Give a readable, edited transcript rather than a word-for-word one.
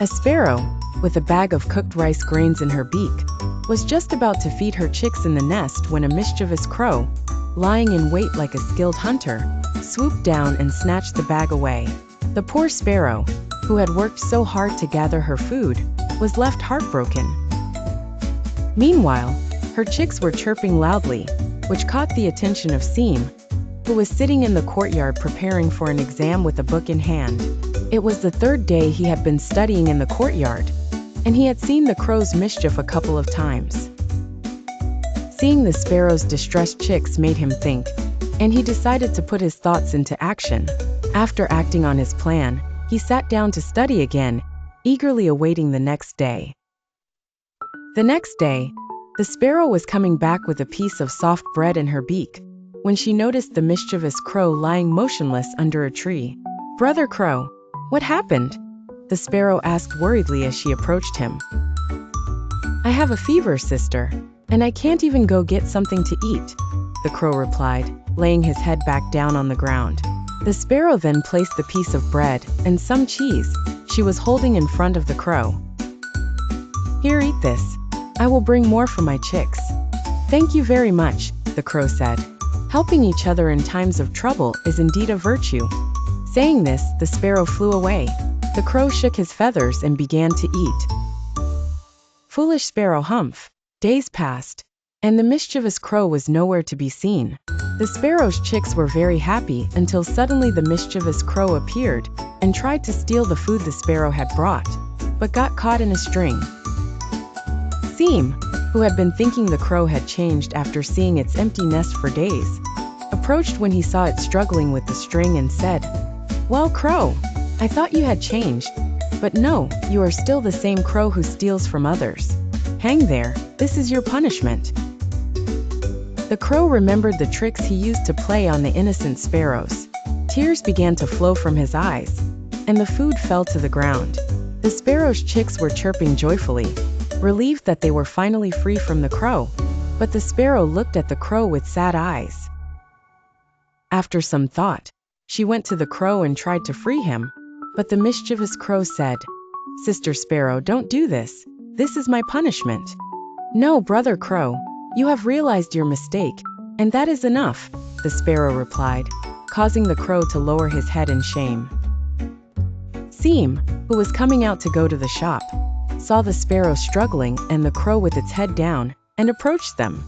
A sparrow, with a bag of cooked rice grains in her beak, was just about to feed her chicks in the nest when a mischievous crow, lying in wait like a skilled hunter, swooped down and snatched the bag away. The poor sparrow, who had worked so hard to gather her food, was left heartbroken. Meanwhile, her chicks were chirping loudly, which caught the attention of Seam, who was sitting in the courtyard preparing for an exam with a book in hand. It was the third day he had been studying in the courtyard, and he had seen the crow's mischief a couple of times. Seeing the sparrow's distressed chicks made him think, and he decided to put his thoughts into action. After acting on his plan, he sat down to study again, eagerly awaiting the next day. The next day, the sparrow was coming back with a piece of soft bread in her beak, when she noticed the mischievous crow lying motionless under a tree. "Brother Crow, what happened?" the sparrow asked worriedly as she approached him. "I have a fever, sister, and I can't even go get something to eat," the crow replied, laying his head back down on the ground. The sparrow then placed the piece of bread and some cheese she was holding in front of the crow. "Here, eat this. I will bring more for my chicks." "Thank you very much," the crow said. "Helping each other in times of trouble is indeed a virtue." Saying this, the sparrow flew away. The crow shook his feathers and began to eat. Foolish sparrow, humph! Days passed, and the mischievous crow was nowhere to be seen. The sparrow's chicks were very happy until suddenly the mischievous crow appeared and tried to steal the food the sparrow had brought, but got caught in a string. Seam, who had been thinking the crow had changed after seeing its empty nest for days, approached when he saw it struggling with the string and said, "Well, crow, I thought you had changed, but no, you are still the same crow who steals from others. Hang there, this is your punishment." The crow remembered the tricks he used to play on the innocent sparrows. Tears began to flow from his eyes, and the food fell to the ground. The sparrow's chicks were chirping joyfully, relieved that they were finally free from the crow, but the sparrow looked at the crow with sad eyes. After some thought, she went to the crow and tried to free him, but the mischievous crow said, "Sister Sparrow, don't do this. This is my punishment." "No, brother Crow, you have realized your mistake, and that is enough," the sparrow replied, causing the crow to lower his head in shame. Seam, who was coming out to go to the shop, saw the sparrow struggling and the crow with its head down, and approached them.